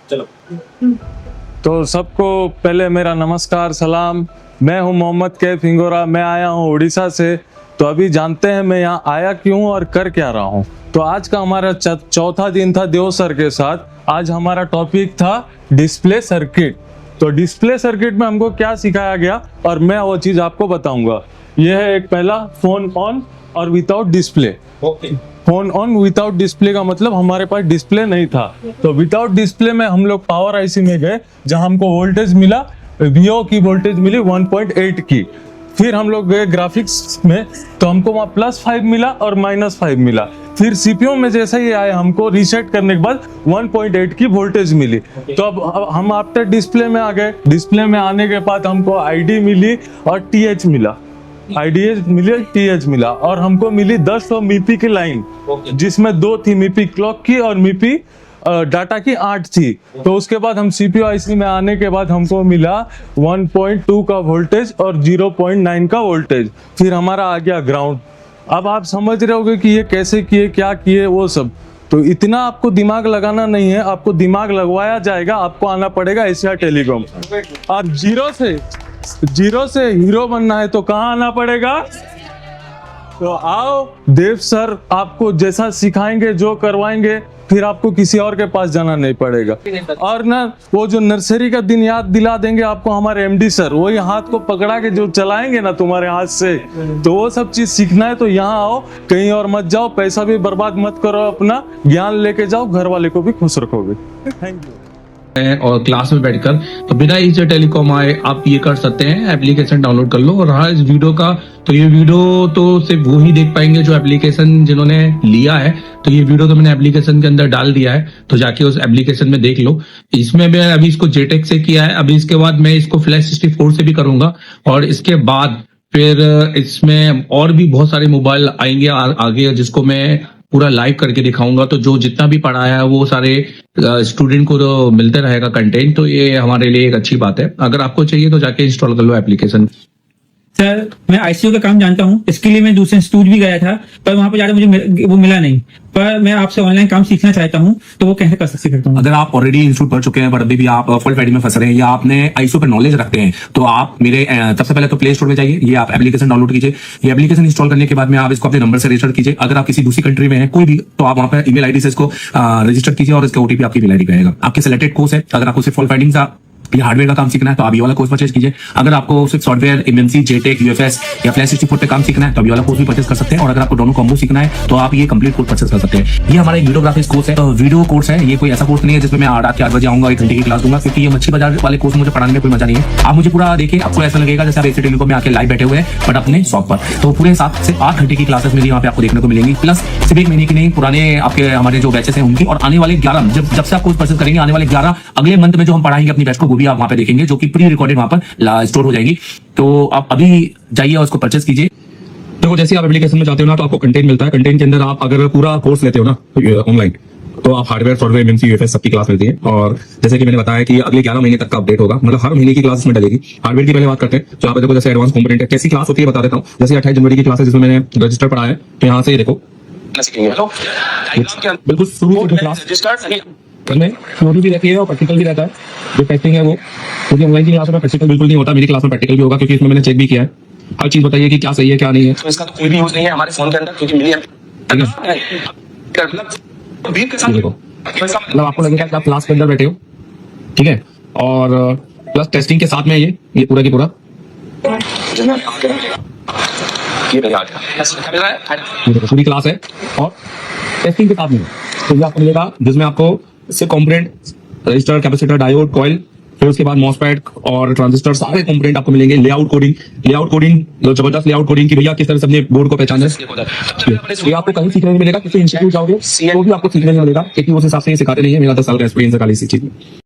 चलो। तो सबको पहले मेरा नमस्कार सलाम। मैं हूं मोहम्मद कैफ हिंगोरा। मैं आया हूं उड़ीसा से। तो अभी जानते हैं मैं यहाँ आया क्यों और कर क्या रहा हूँ। तो आज का हमारा चौथा दिन था देव सर के साथ। आज हमारा टॉपिक था डिस्प्ले सर्किट। तो डिस्प्ले सर्किट में हमको क्या सिखाया गया और मैं वो चीज़ आपको बताऊंगा। यह है एक पहला फोन ऑन और without display. Okay. Phone on without display का मतलब हमारे पास डिस्प्ले नहीं था। तो विदाउट डिस्प्ले में हम लोग पावर आईसी में गए जहां हमको वोल्टेज मिला, वीओ की वोल्टेज मिली 1.8 की। फिर हम लोग गए ग्राफिक्स में तो हमको वहाँ +5 मिला और -5 मिला। फिर सीपीयू में जैसे ही आए हमको रीसेट करने के बाद 1.8 की वोल्टेज मिली। तो अब हम आफ्टर डिस्प्ले में आ गए। डिस्प्ले में आने के बाद हमको आईडी मिली और टीएच मिला। आईडीएच मिली, टीएच मिला और हमको मिली 10 मीपी की लाइन, जिसमें 2 थी मीपी क्लॉक की और मीपी डाटा की 8 थी। तो उसके बाद हम सीपीयू आईसी में आने के बाद हमको मिला 1.2 का वोल्टेज और 0.9 का वोल्टेज। फिर हमारा आ गया ग्राउंड। अब आप समझ रहे होगे कि ये कैसे किए, क्या किए, वो सब। तो इतना आपको दिमाग लगाना नहीं है, आपको दिमाग लगवाया जाएगा। आपको आना पड़ेगा एशिया टेलीकॉम। और जीरो से हीरो बनना है तो कहाँ आना पड़ेगा? तो आओ, देव सर आपको जैसा सिखाएंगे, जो करवाएंगे, फिर आपको किसी और के पास जाना नहीं पड़ेगा। और ना वो जो नर्सरी का दिन याद दिला देंगे आपको हमारे एमडी सर, वही हाथ को पकड़ा के जो चलाएंगे ना तुम्हारे हाथ से, तो वो सब चीज सीखना है तो यहाँ आओ, कहीं और मत जाओ। पैसा भी बर्बाद मत करो, अपना ज्ञान लेके जाओ, घर वाले को भी खुश रखोगे। Thank you. और क्लास में बैठकर तो बिना एशिया टेलीकॉम आए आप ये कर सकते हैं। एप्लीकेशन डाउनलोड कर लो। और रहा इस वीडियो का, तो ये वीडियो तो सिर्फ वो ही देख पाएंगे जो एप्लीकेशन जिन्होंने लिया है। तो ये वीडियो तो मैंने एप्लीकेशन के अंदर डाल दिया है, तो जाके उस एप्लीकेशन में देख लो। इसमें मैं अभी इसको जेटेक से किया है, अभी इसके बाद मैं इसको फ्लैश 64 से भी करूंगा। और इसके बाद फिर इसमें और भी बहुत सारे मोबाइल आएंगे आगे, जिसको मैं पूरा लाइव करके दिखाऊंगा। तो जो जितना भी पढ़ाया है वो सारे स्टूडेंट को तो मिलते रहेगा कंटेंट। तो ये हमारे लिए एक अच्छी बात है। अगर आपको चाहिए तो जाके इंस्टॉल कर लो एप्लीकेशन। सर, मैं आईसीयू का काम जानता हूँ। इसके लिए मैं दूसरे इंस्टीट्यूट भी गया था, पर वहां पर जाकर मुझे वो मिला नहीं। पर मैं आपसे ऑनलाइन काम सीखना चाहता हूँ, तो वो कैसे कर सकता हूँ? अगर आप ऑलरेडी इंस्टीट्यूट पढ़ चुके हैं पर अभी भी आप फॉल्ट फाइंडिंग में फंस रहे हैं या आपने आईसीयू पर नॉलेज रखते हैं, तो आप मेरे सबसे पहले तो प्ले स्टोर में जाइए। ये आप एप्लीकेशन डाउनलोड कीजिए। ये एप्लीकेशन इंस्टॉल करने के बाद में आप इसको अपने नंबर से रजिस्टर कीजिए। अगर आप किसी दूसरी कंट्री में हैं कोई भी, तो आप वहां पर ईमेल आईडी से इसको रजिस्टर कीजिए और इसका ओटीपी आपकी ईमेल आईडी पे आएगा। आपके सिलेक्टेड कोर्स है। अगर आपको सिर्फ फॉल्ट फाइंडिंग का ये हार्डवेयर का काम सीखना है तो आप ये वाला कोर्स परचेज कीजिए। अगर आपको सिर्फ सॉफ्टवेयर, एमएनसी, जेटेक, यूएफएस या फ्लैश 64 पे काम सीखना है तो ये वाला कोर्स भी परचेज कर सकते हैं। और अगर आपको दोनों कॉम्बो सीखना है तो आप ये कंप्लीट कोर्स परचेज कर सकते हैं। ये हमारा एक वीडियो ग्राफिक्स कोर्स है। तो वीडियो कोर्स है, ये कोई ऐसा कोर्स नहीं है जिसमें मैं रात के 8 बजे आऊंगा 1 घंटे की क्लास दूंगा, क्योंकि ये मच्छी बाजार वाले कोर्स मुझे पढ़ाने में कोई मजा नहीं है। आप मुझे पूरा देखिए, आपको ऐसा लगेगा जैसे आप एशिया टेलीकॉम में आके लाइव बैठे हुए हैं, बट अपने शॉप पर। तो पूरे 7 से 8 घंटे की क्लासेस मेरी वहाँ पे आपको देखने को मिलेंगी। प्लस सिर्फ 1 महीने की नहीं, पुराने आपके हमारे जो बैचेस हैं उनकी, और आने वाले 11 जब से आप कोर्स परचेज करेंगे, आने वाले 11 अगले मंथ में जो हम पढ़ाएंगे अपनी बैच को, वो भी आप वहाँ पे देखेंगे, जो कि प्री रिकॉर्डेड वहां पर स्टोर हो जाएगी। तो आप अभी जाइए और उसको परचेज कीजिए। देखो, जैसे आप एप्लीकेशन में जाते हो ना, तो आपको कंटेंट मिलता है। कंटेंट के अंदर आप अगर पूरा कोर्स लेते हो ना ऑनलाइन, तो आप हार्डवेयर, सॉफ्टवेयर, एमएनसी, यूएफएस सबकी क्लास मिलती है। और जैसे कि मैंने बताया कि अगले 11 महीने तक का अपडेट होगा, मतलब हर महीने की क्लास इसमें डलेगी। हार्डवेयर की पहले बात करते हैं। तो आप देखो, जैसे एडवांस कंपोनेंट है, कैसी क्लास होती है बता देता हूँ। जैसे 28 जनवरी की क्लास है जिसमें मैंने रजिस्टर पढ़ाया है, तो यहाँ से ये देखो बिल्कुल शुरू से क्लास में थ्योरी भी रहती है और प्रैक्टिकल भी रहता है। जो टेस्टिंग है वो, क्योंकि ऑनलाइन की क्लास में प्रैक्टिकल बिल्कुल नहीं होता, मेरी क्लास में प्रैक्टिकल भी होगा, क्योंकि इसमें मैंने चेक भी किया है। हर चीज बताइए कि क्या सही है क्या नहीं है। तो इसका तो कोई भी यूज नहीं है हमारे फोन के अंदर, क्योंकि मिली देखो, मतलब आपको लगेगा कि आप क्लास के अंदर बैठे हो, ठीक है। और प्लस टेस्टिंग के साथ में ये पूरा की पूरा पूरी क्लास है और टेस्टिंग के साथ में तो ये आपको मिलेगा, जिसमें आपको सिर्फ component, register, capacitor, diode, coil, फिर उसके बाद मॉसफेट और ट्रांजिस्टर, सारे कंपोनेंट आपको मिलेंगे। लेआउट कोडिंग जबरदस्त लेआउट कोडिंग की भैया किस तरह से अपने बोर्ड को पहचाना है, ये आपको कहीं सीखने नहीं मिलेगा। किसी इंस्टीट्यूट जाओगे तो भी आपको सीखने नहीं मिलेगा, क्योंकि उस हिसाब से ये सिखाते नहीं है। मेरा 10 साल का एक्सपीरियंस है खाली इसी चीज में।